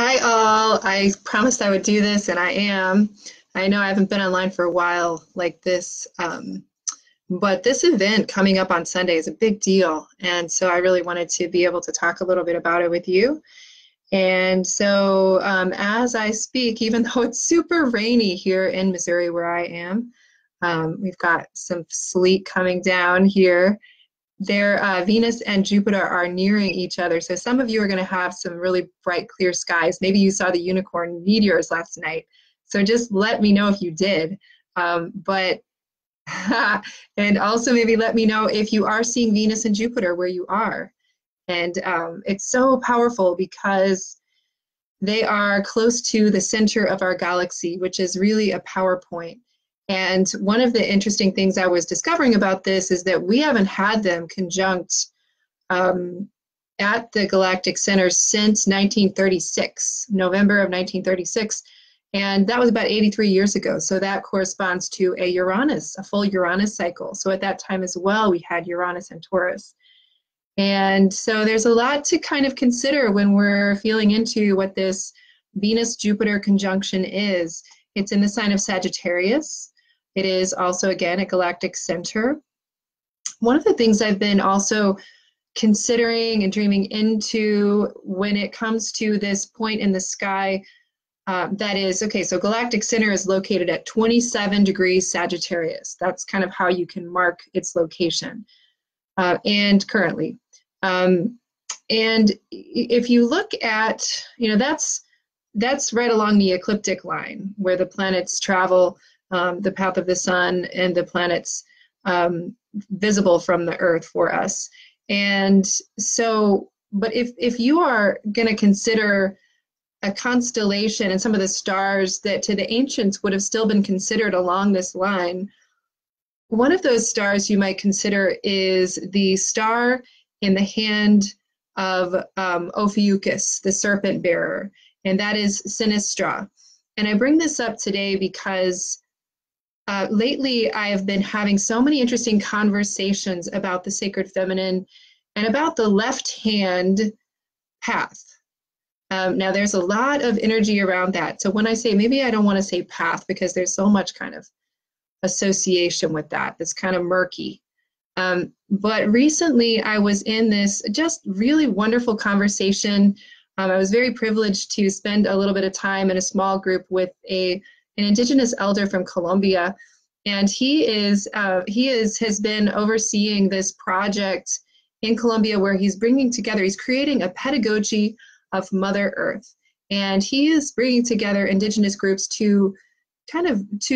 Hi all. I promised I would do this and I am. I know I haven't been online for a while like this, but this event coming up on Sunday is a big deal. And so I really wanted to be able to talk a little bit about it with you. And so as I speak, even though it's super rainy here in Missouri where I am, we've got some sleet coming down here. Venus and Jupiter are nearing each other. So some of you are going to have some really bright, clear skies. Maybe you saw the unicorn meteors last night. So just let me know if you did. But and also maybe let me know if you are seeing Venus and Jupiter where you are. And it's so powerful because they are close to the center of our galaxy, which is really a power point. And one of the interesting things I was discovering about this is that we haven't had them conjunct at the Galactic Center since 1936, November of 1936. And that was about 83 years ago. So that corresponds to a full Uranus cycle. So at that time as well, we had Uranus and Taurus. And so there's a lot to kind of consider when we're feeling into what this Venus-Jupiter conjunction is. It's in the sign of Sagittarius. It is also, again, a galactic center. One of the things I've been also considering and dreaming into when it comes to this point in the sky, that is, okay, so galactic center is located at 27 degrees Sagittarius. That's kind of how you can mark its location and currently. And if you look at, that's right along the ecliptic line where the planets travel the path of the sun and the planets visible from the earth for us. And so, but if you are going to consider a constellation and some of the stars that to the ancients would have still been considered along this line, one of those stars you might consider is the star in the hand of Ophiuchus, the serpent bearer, and that is Sinistra. And I bring this up today because lately, I have been having so many interesting conversations about the sacred feminine and about the left-hand path. Now, there's a lot of energy around that. So when I say, maybe I don't want to say path because there's so much kind of association with that. That's kind of murky. But recently, I was in this just really wonderful conversation. I was very privileged to spend a little bit of time in a small group with an indigenous elder from Colombia, and he has been overseeing this project in Colombia where he's creating a pedagogy of Mother Earth, and he is bringing together indigenous groups to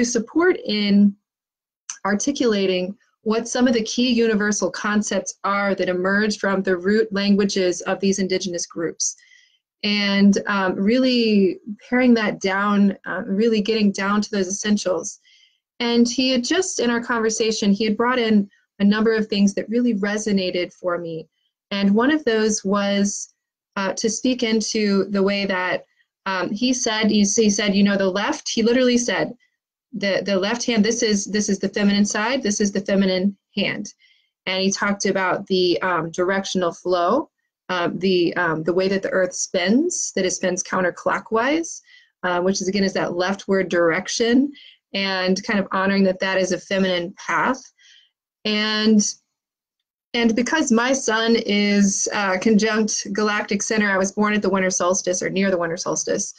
support in articulating what some of the key universal concepts are that emerge from the root languages of these indigenous groups. And really paring that down, really getting down to those essentials. And he had just, in our conversation, he had brought in a number of things that really resonated for me. And one of those was to speak into the way that he said, the left, he literally said, the left hand, this is the feminine side, this is the feminine hand. And he talked about the directional flow. The way that the earth spins, that it spins counterclockwise, which is that leftward direction, and kind of honoring that is a feminine path. And because my sun is conjunct galactic center, I was born at the winter solstice or near the winter solstice.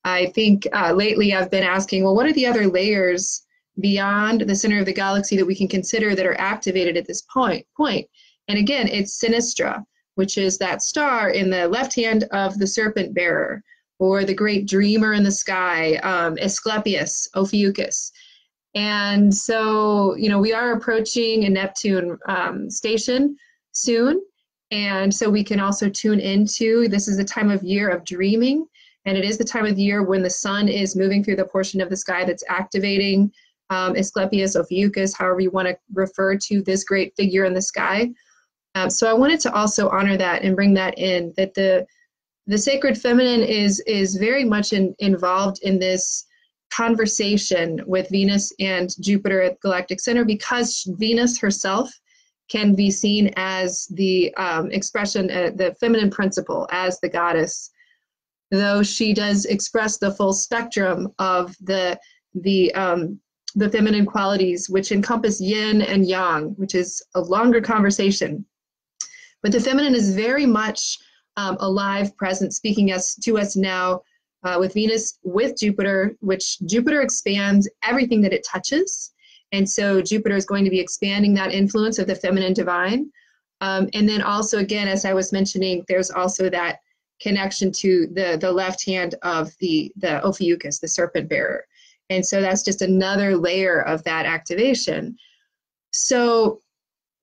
I think lately I've been asking, well, what are the other layers beyond the center of the galaxy that we can consider that are activated at this point? And again, it's Sinistra, which is that star in the left hand of the serpent bearer, or the great dreamer in the sky, Asclepius, Ophiuchus. And so, we are approaching a Neptune station soon. And so we can also tune into, this is the time of year of dreaming. And it is the time of year when the sun is moving through the portion of the sky that's activating Asclepius, Ophiuchus, however you want to refer to this great figure in the sky. So I wanted to also honor that and bring that in, that the sacred feminine is very much involved in this conversation with Venus and Jupiter at Galactic Center, because Venus herself can be seen as the expression, the feminine principle, as the goddess though she does express the full spectrum of the feminine qualities, which encompass yin and yang, which is a longer conversation. But the feminine is very much alive, present, speaking to us now with Venus, with Jupiter, which Jupiter expands everything that it touches. And so Jupiter is going to be expanding that influence of the feminine divine. And then also, again, as I was mentioning, there's also that connection to the left hand of the Ophiuchus, the serpent bearer. And so that's just another layer of that activation. So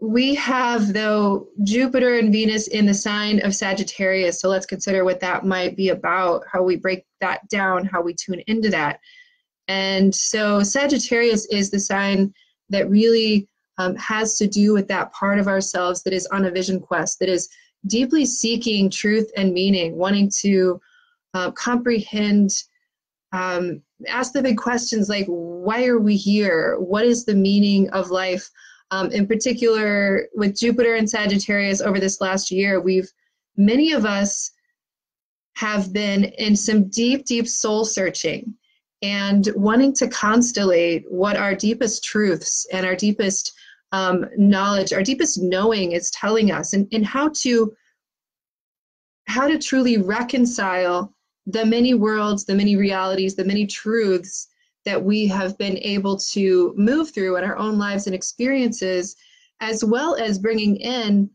we have, though, Jupiter and Venus in the sign of Sagittarius. So let's consider what that might be about, how we break that down, how we tune into that. And so Sagittarius is the sign that really has to do with that part of ourselves that is on a vision quest, that is deeply seeking truth and meaning, wanting to comprehend, ask the big questions like, why are we here? What is the meaning of life? In particular, with Jupiter and Sagittarius over this last year, many of us have been in some deep, deep soul searching and wanting to constellate what our deepest truths and our deepest knowledge, our deepest knowing is telling us, and how to truly reconcile the many worlds, the many realities, the many truths that we have been able to move through in our own lives and experiences, as well as bringing in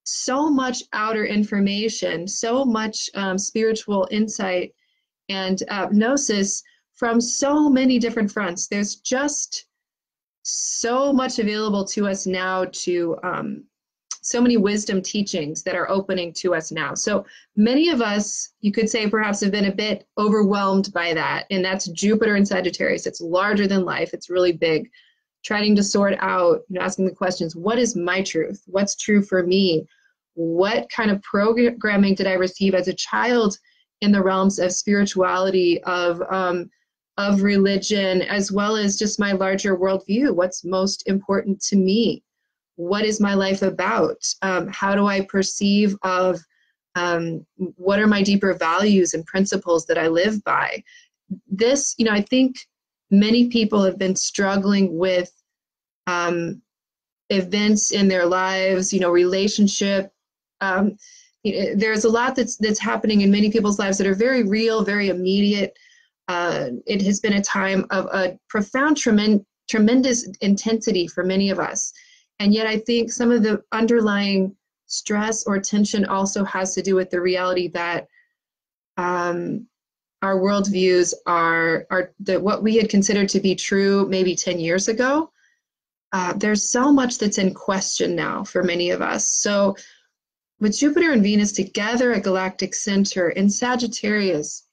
so much outer information, so much spiritual insight and gnosis from so many different fronts. There's just so much available to us now, to so many wisdom teachings that are opening to us now. So many of us, you could say, perhaps have been a bit overwhelmed by that. And that's Jupiter and Sagittarius. It's larger than life. It's really big. Trying to sort out, asking the questions, what is my truth? What's true for me? What kind of programming did I receive as a child in the realms of spirituality, of religion, as well as just my larger worldview? What's most important to me? What is my life about? How do I perceive of what are my deeper values and principles that I live by? This, I think many people have been struggling with events in their lives, relationship. There's a lot that's happening in many people's lives that are very real, very immediate. It has been a time of a profound, tremendous intensity for many of us. And yet I think some of the underlying stress or tension also has to do with the reality that our worldviews are what we had considered to be true maybe 10 years ago. There's so much that's in question now for many of us. So with Jupiter and Venus together at Galactic Center in Sagittarius,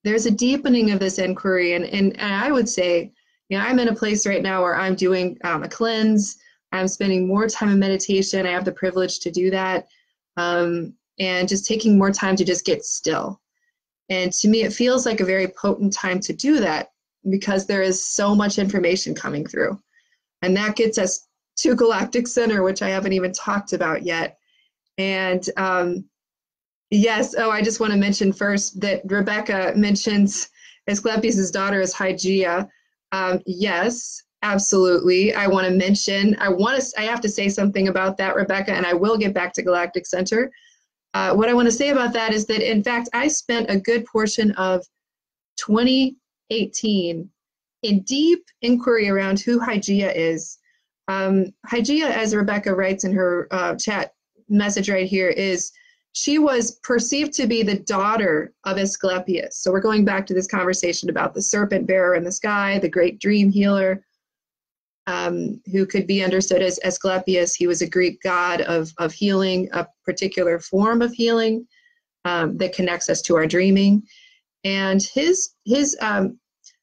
there's a deepening of this inquiry. And I would say, I'm in a place right now where I'm doing a cleanse. I'm spending more time in meditation. I have the privilege to do that. And just taking more time to just get still. And to me, it feels like a very potent time to do that because there is so much information coming through. And that gets us to Galactic Center, which I haven't even talked about yet. And yes, I just want to mention first that Rebecca mentions Asclepius' daughter is Hygeia. Yes, absolutely. I want to mention, I have to say something about that, Rebecca, and I will get back to Galactic Center. What I want to say about that is that, in fact, I spent a good portion of 2018 in deep inquiry around who Hygeia is. Hygeia, as Rebecca writes in her chat message right here, she was perceived to be the daughter of Asclepius. So we're going back to this conversation about the serpent bearer in the sky, the great dream healer, who could be understood as Asclepius. He was a Greek god of healing, a particular form of healing that connects us to our dreaming. And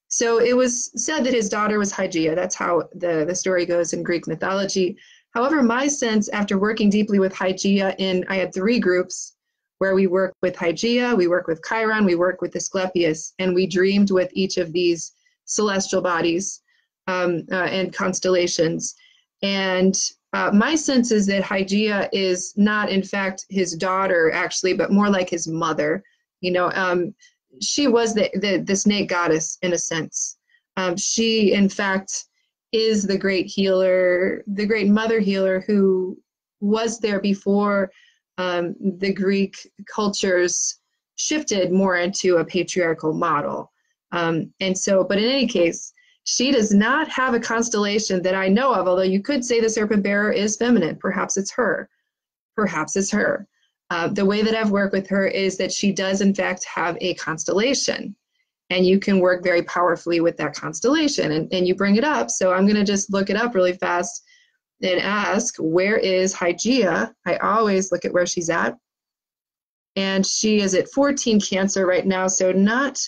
so it was said that his daughter was Hygeia. That's how the story goes in Greek mythology. However, my sense after working deeply with Hygeia, I had 3 groups where we work with Hygeia, we work with Chiron, we work with Asclepius, and we dreamed with each of these celestial bodies and constellations. And my sense is that Hygeia is not, in fact, his daughter, actually, but more like his mother. You know, she was the snake goddess in a sense. She, in fact, is the great healer, the great mother healer who was there before the Greek cultures shifted more into a patriarchal model. And so, but in any case, she does not have a constellation that I know of, although you could say the serpent bearer is feminine. Perhaps it's her. Perhaps it's her. The way that I've worked with her is that she does, in fact, have a constellation. And you can work very powerfully with that constellation. And you bring it up. So I'm going to just look it up really fast and ask, where is Hygeia? I always look at where she's at. And she is at 14 Cancer right now, so not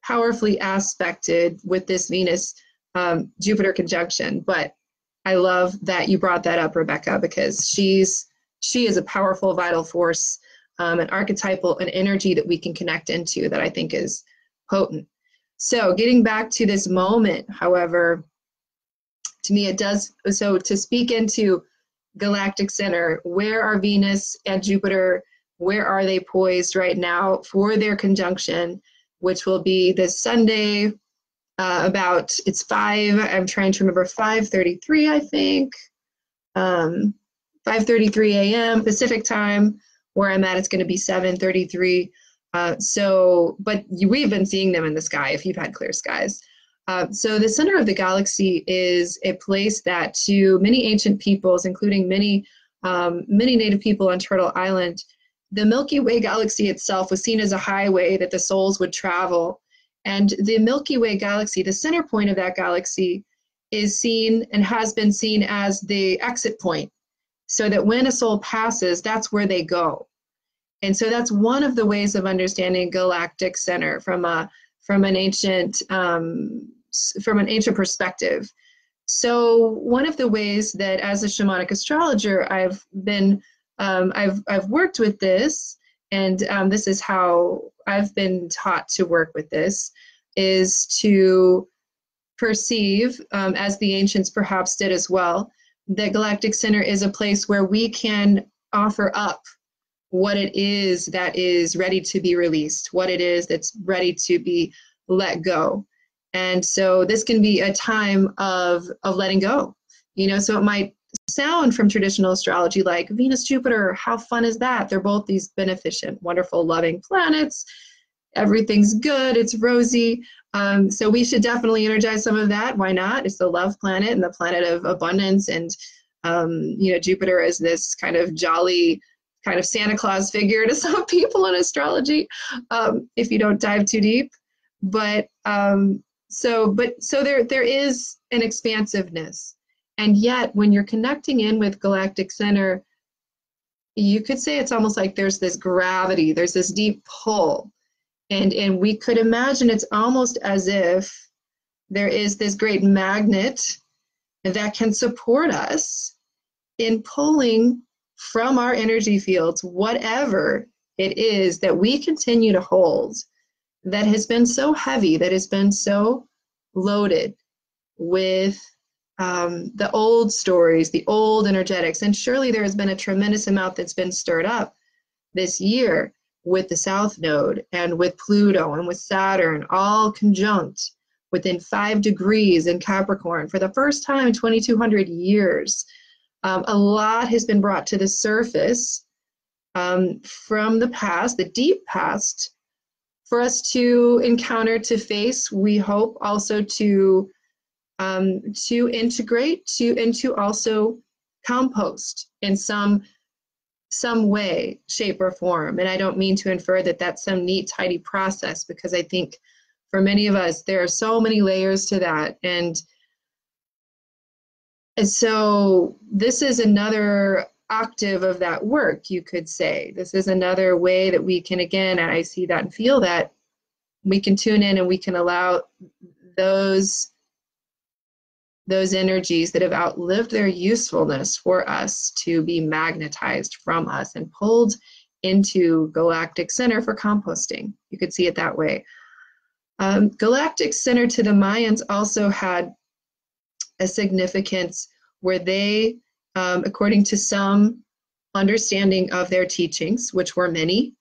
powerfully aspected with this Venus Jupiter conjunction. But I love that you brought that up, Rebecca, because she is a powerful, vital force, an archetypal, an energy that we can connect into that I think is potent. So getting back to this moment, however, to me it does, so to speak into Galactic Center, where are Venus and Jupiter, where are they poised right now for their conjunction, which will be this Sunday, it's 5, I'm trying to remember, 5:33, I think, 5:33 a.m. Pacific time. Where I'm at, it's going to be 7:33. But we've been seeing them in the sky if you've had clear skies. So the center of the galaxy is a place that to many ancient peoples, including many native people on Turtle Island, the Milky Way galaxy itself was seen as a highway that the souls would travel. And the Milky Way galaxy, the center point of that galaxy, is seen and has been seen as the exit point. So that when a soul passes, that's where they go. And so that's one of the ways of understanding Galactic Center from an ancient perspective. So one of the ways that, as a shamanic astrologer, I've worked with this, and this is how I've been taught to work with this, is to perceive, as the ancients perhaps did as well, that Galactic Center is a place where we can offer up what it is that is ready to be released, what it is that's ready to be let go. And so this can be a time of letting go. You know, so it might sound from traditional astrology like Venus, Jupiter, how fun is that? They're both these beneficent, wonderful, loving planets. Everything's good, it's rosy. So we should definitely energize some of that. Why not? It's the love planet and the planet of abundance. And, Jupiter is this kind of jolly, kind of Santa Claus figure to some people in astrology, if you don't dive too deep. But so there is an expansiveness. And yet when you're connecting in with Galactic Center, you could say it's almost like there's this gravity, there's this deep pull. And we could imagine it's almost as if there is this great magnet that can support us in pulling from our energy fields whatever it is that we continue to hold that has been so heavy, that has been so loaded with the old stories, the old energetics. And surely there has been a tremendous amount that's been stirred up this year with the South Node and with Pluto and with Saturn, all conjunct within 5 degrees in Capricorn for the first time in 2,200 years. A lot has been brought to the surface from the past, the deep past, for us to encounter, to face. We hope also to integrate, and to also compost in some way, shape, or form. And I don't mean to infer that that's some neat, tidy process, because I think for many of us, there are so many layers to that. And so this is another octave of that work, you could say. This is another way that we can, again, and I see that and feel that, we can tune in and we can allow those energies that have outlived their usefulness for us to be magnetized from us and pulled into Galactic Center for composting. You could see it that way. Galactic Center to the Mayans also had a significance where they, according to some understanding of their teachings, which were many,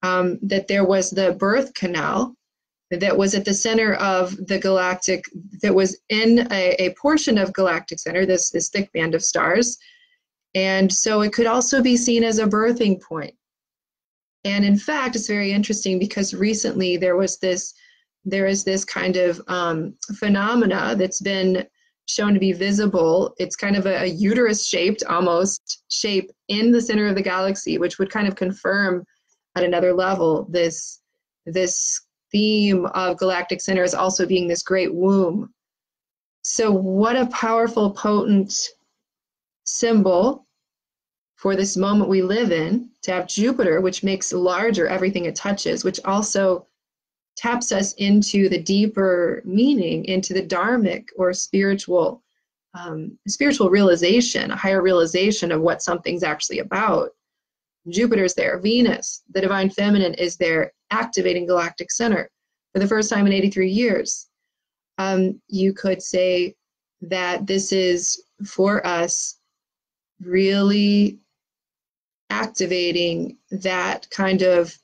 that there was the birth canal that was at the center of the galactic, that was in a portion of Galactic Center, this thick band of stars. And so it could also be seen as a birthing point. And in fact, it's very interesting because recently there is this kind of phenomena that's been shown to be visible. It's kind of a uterus shaped almost shape in the center of the galaxy, which would kind of confirm at another level this theme of Galactic Center as also being this great womb. So what a powerful, potent symbol for this moment we live in, to have Jupiter, which makes larger everything it touches, which also taps us into the deeper meaning, into the dharmic or spiritual realization, a higher realization of what something's actually about. Jupiter's there. Venus, the divine feminine, is there, activating Galactic Center for the first time in 83 years. You could say that this is, for us, really activating that kind of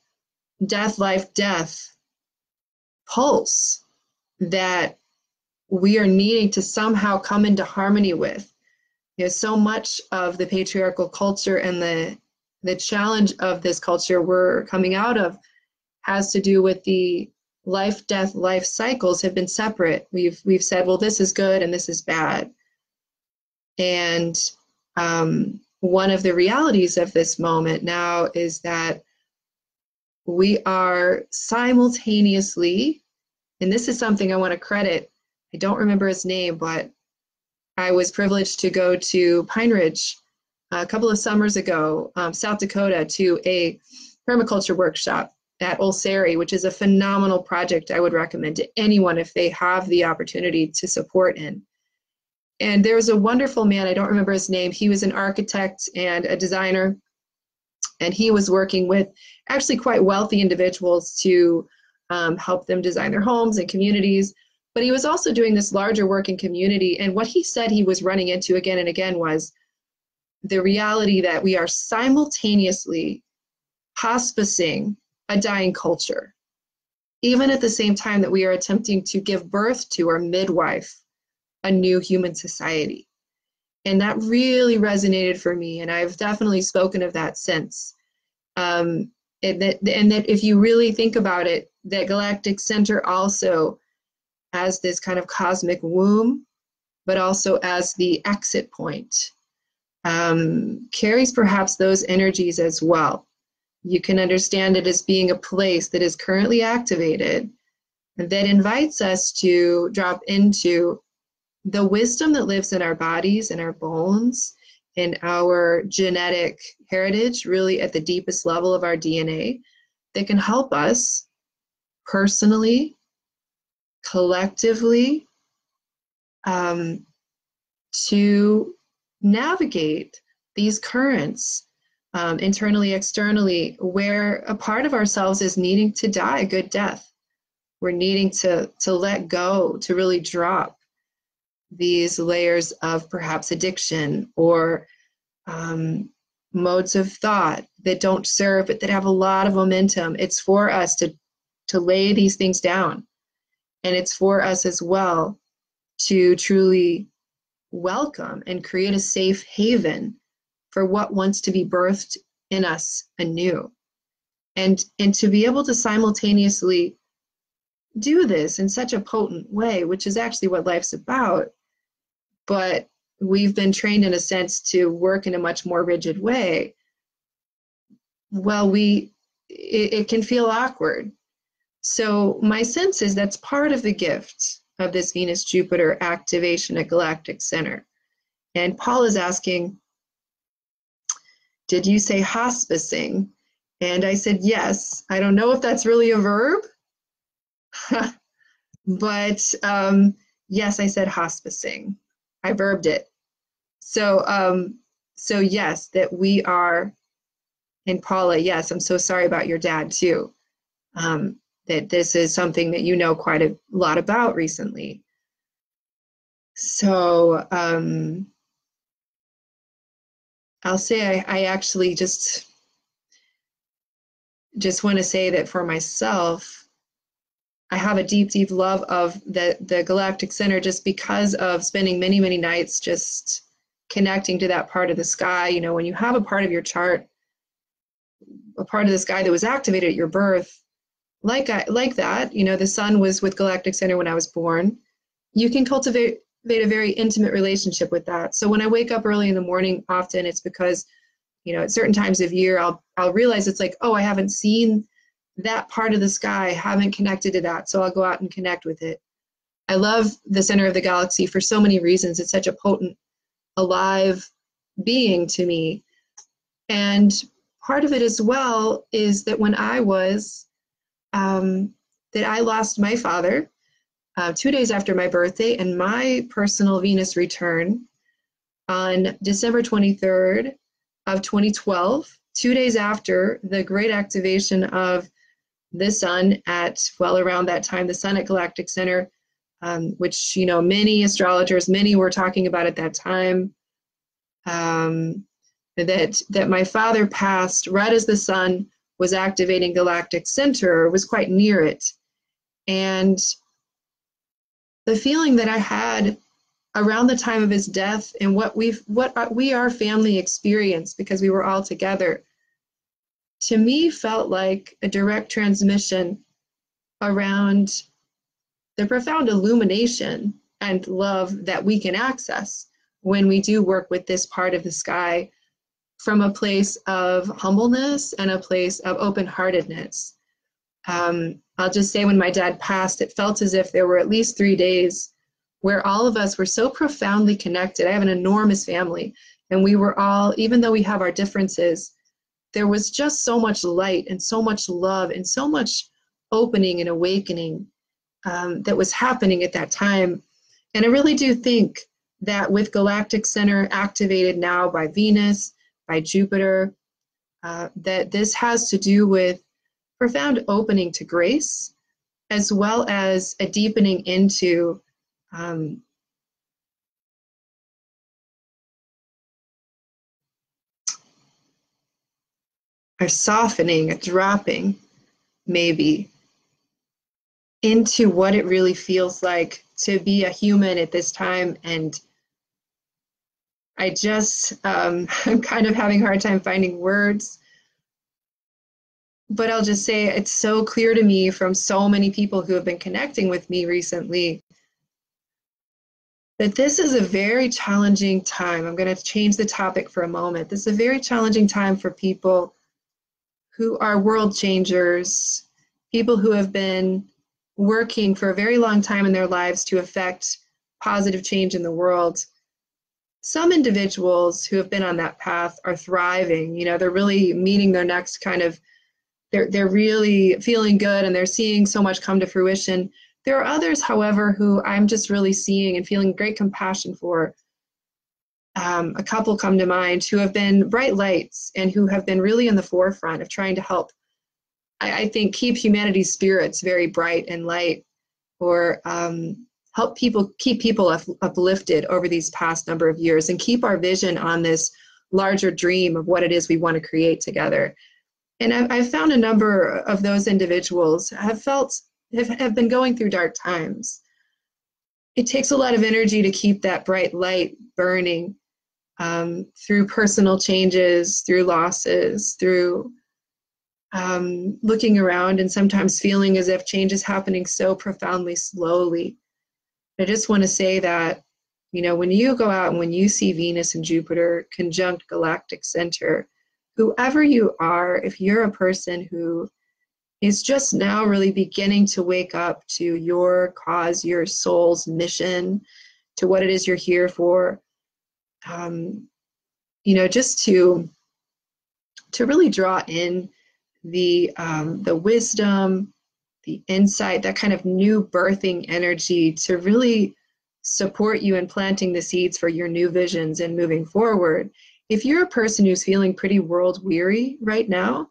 death, life, death pulse that we are needing to somehow come into harmony with. You know, so much of the patriarchal culture and the challenge of this culture we're coming out of has to do with the life, death, life cycles have been separate. We've said, well, this is good and this is bad. And one of the realities of this moment now is that we are simultaneously, and this is something I want to credit, I don't remember his name, but I was privileged to go to Pine Ridge a couple of summers ago, South Dakota, to a permaculture workshop at Ulsari, which is a phenomenal project I would recommend to anyone if they have the opportunity to support in. And there was a wonderful man, I don't remember his name, he was an architect and a designer, and he was working with actually quite wealthy individuals to help them design their homes and communities. But he was also doing this larger work in community. And what he said he was running into again and again was the reality that we are simultaneously hospicing a dying culture, even at the same time that we are attempting to give birth to or midwife a new human society. And that really resonated for me. And I've definitely spoken of that since. And that if you really think about it, that Galactic Center also as this kind of cosmic womb, but also as the exit point, carries perhaps those energies as well. You can understand it as being a place that is currently activated that invites us to drop into the wisdom that lives in our bodies, in our bones, in our genetic heritage, really at the deepest level of our DNA, that can help us personally, collectively, to navigate these currents internally, externally, where a part of ourselves is needing to die a good death. We're needing to let go, to really drop these layers of perhaps addiction or modes of thought that don't serve, but that have a lot of momentum. It's for us to lay these things down. And it's for us as well to truly welcome and create a safe haven for what wants to be birthed in us anew. And to be able to simultaneously do this in such a potent way, which is actually what life's about, but we've been trained in a sense to work in a much more rigid way. Well, it can feel awkward. So my sense is that's part of the gift of this Venus-Jupiter activation at Galactic Center. And Paul is asking, did you say hospicing? And I said, yes. I don't know if that's really a verb, but yes, I said hospicing. I verbed it. So yes, that we are, and Paula, yes, I'm so sorry about your dad too. That this is something that you know quite a lot about recently. So I'll say I actually just, just want to say that for myself, I have a deep, deep love of the Galactic Center just because of spending many, many nights just connecting to that part of the sky. You know, when you have a part of your chart, a part of the sky that was activated at your birth, like that, you know, the sun was with Galactic Center when I was born. You can cultivate a very intimate relationship with that. So when I wake up early in the morning, often it's because, you know, at certain times of year, I'll realize it's like, oh, I haven't seen that part of the sky, haven't connected to that. So I'll go out and connect with it. I love the center of the galaxy for so many reasons. It's such a potent, alive being to me. And part of it as well is that when I was, that I lost my father 2 days after my birthday, and my personal Venus return on December 23rd of 2012, 2 days after the great activation of the sun at, well, around that time, the sun at Galactic Center, which, you know, many astrologers, many were talking about at that time, that my father passed right as the sun was activating Galactic Center, was quite near it. And the feeling that I had around the time of his death and what we our family experienced, because we were all together, to me felt like a direct transmission around the profound illumination and love that we can access when we do work with this part of the sky from a place of humbleness and a place of open-heartedness. I'll just say, when my dad passed, it felt as if there were at least 3 days where all of us were so profoundly connected. I have an enormous family, and we were all, even though we have our differences, there was just so much light and so much love and so much opening and awakening that was happening at that time. And I really do think that with Galactic Center activated now by Venus, by Jupiter, that this has to do with profound opening to grace, as well as a deepening into a softening, a dropping, maybe, into what it really feels like to be a human at this time. And I just, I'm kind of having a hard time finding words, but I'll just say it's so clear to me from so many people who have been connecting with me recently that this is a very challenging time. I'm going to change the topic for a moment. This is a very challenging time for people who are world changers, people who have been working for a very long time in their lives to affect positive change in the world. Some individuals who have been on that path are thriving. You know, they're really meeting their next kind of, they're really feeling good, and they're seeing so much come to fruition. There are others, however, who I'm just really seeing and feeling great compassion for. A couple come to mind who have been bright lights and who have been really in the forefront of trying to help, I think, keep humanity's spirits very bright and light, or help people, keep people uplifted over these past number of years, and keep our vision on this larger dream of what it is we want to create together. And I've found a number of those individuals have been going through dark times. It takes a lot of energy to keep that bright light burning, through personal changes, through losses, through looking around and sometimes feeling as if change is happening so profoundly slowly. I just want to say that, you know, when you go out and when you see Venus and Jupiter conjunct Galactic Center, whoever you are, if you're a person who is just now really beginning to wake up to your cause, your soul's mission, to what it is you're here for, you know, just to really draw in the wisdom, the insight, that kind of new birthing energy to really support you in planting the seeds for your new visions and moving forward. If you're a person who's feeling pretty world weary right now,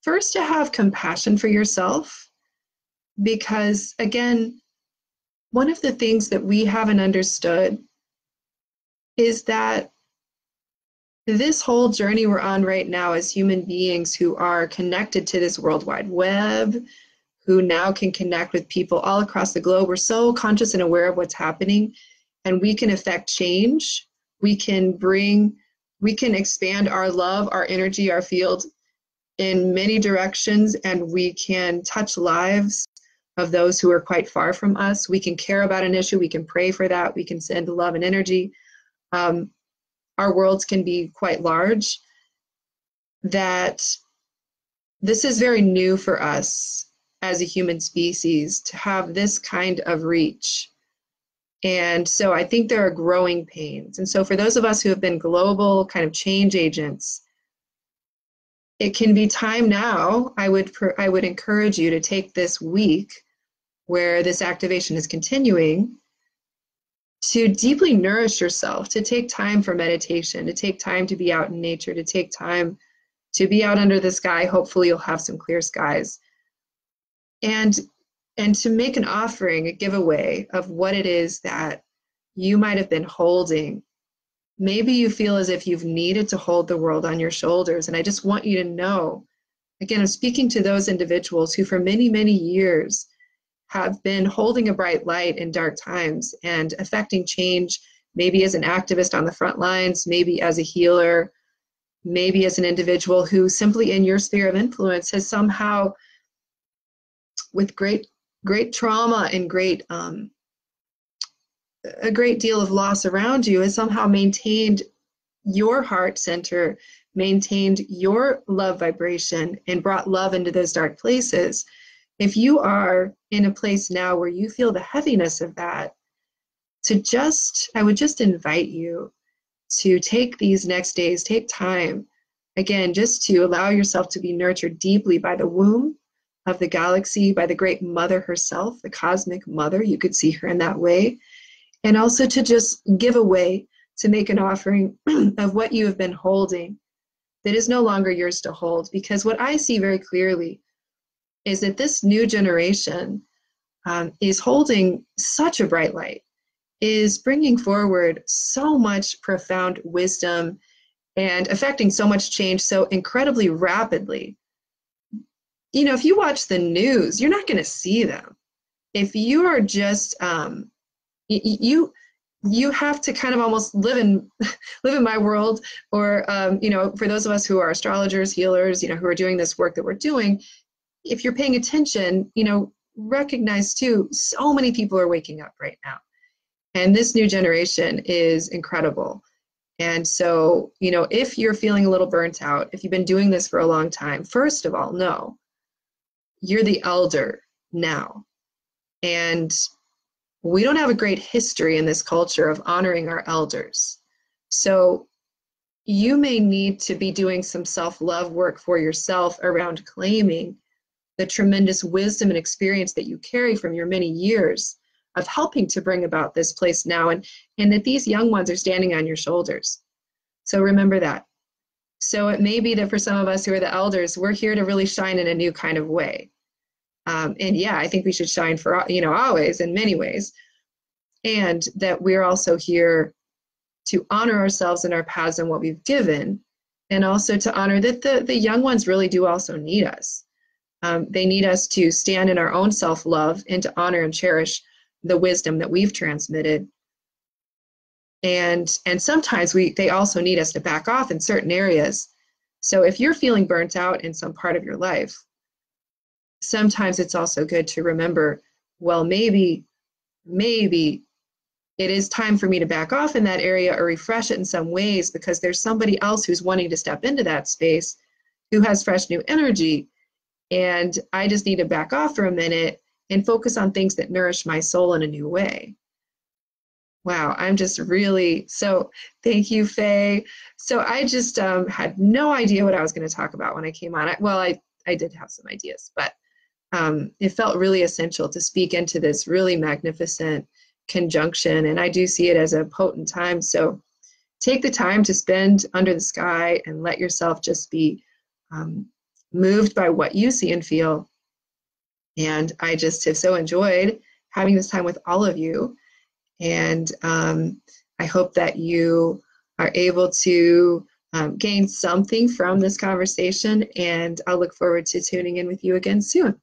first, to have compassion for yourself, because again, one of the things that we haven't understood is that this whole journey we're on right now as human beings who are connected to this World Wide Web, who now can connect with people all across the globe, we're so conscious and aware of what's happening, and we can affect change. We can expand our love, our energy, our field in many directions, and we can touch lives of those who are quite far from us. We can care about an issue. We can pray for that. We can send love and energy. Our worlds can be quite large. That this is very new for us as a human species to have this kind of reach. And so I think there are growing pains. And so for those of us who have been global kind of change agents, it can be time now. I would encourage you to take this week where this activation is continuing to deeply nourish yourself, to take time for meditation, to take time to be out in nature, to take time to be out under the sky. Hopefully you'll have some clear skies. And to make an offering, a giveaway of what it is that you might have been holding. Maybe you feel as if you've needed to hold the world on your shoulders. And I just want you to know, again, I'm speaking to those individuals who for many, many years have been holding a bright light in dark times and affecting change, maybe as an activist on the front lines, maybe as a healer, maybe as an individual who simply in your sphere of influence has somehow, with great trauma and a great deal of loss around you, has somehow maintained your heart center, maintained your love vibration, and brought love into those dark places. If you are in a place now where you feel the heaviness of that, I would just invite you to take these next days, take time, again, just to allow yourself to be nurtured deeply by the womb of the galaxy, by the great mother herself, the cosmic mother. You could see her in that way. And also to just give away, to make an offering of what you have been holding that is no longer yours to hold. Because what I see very clearly is that this new generation is holding such a bright light, is bringing forward so much profound wisdom and affecting so much change so incredibly rapidly. You know, if you watch the news, you're not going to see them. If you are just, you have to kind of almost live in my world, or, you know, for those of us who are astrologers, healers, you know, who are doing this work that we're doing, if you're paying attention, you know, recognize too, so many people are waking up right now. And this new generation is incredible. And so, you know, if you're feeling a little burnt out, if you've been doing this for a long time, first of all, know you're the elder now. And we don't have a great history in this culture of honoring our elders. So you may need to be doing some self-love work for yourself around claiming the tremendous wisdom and experience that you carry from your many years of helping to bring about this place now, and that these young ones are standing on your shoulders. So remember that. So it may be that for some of us who are the elders, we're here to really shine in a new kind of way. And yeah, I think we should shine for, you know, always in many ways. And that we're also here to honor ourselves and our paths and what we've given, and also to honor that the young ones really do also need us. They need us to stand in our own self-love and to honor and cherish the wisdom that we've transmitted. And sometimes they also need us to back off in certain areas. So if you're feeling burnt out in some part of your life, sometimes it's also good to remember, well, maybe it is time for me to back off in that area or refresh it in some ways, because there's somebody else who's wanting to step into that space who has fresh new energy. And I just need to back off for a minute and focus on things that nourish my soul in a new way. Wow, I'm just really, so thank you, Faye. So I just had no idea what I was going to talk about when I came on. I did have some ideas, but it felt really essential to speak into this really magnificent conjunction. And I do see it as a potent time. So take the time to spend under the sky and let yourself just be moved by what you see and feel. And I just have so enjoyed having this time with all of you. And I hope that you are able to gained something from this conversation, and I'll look forward to tuning in with you again soon.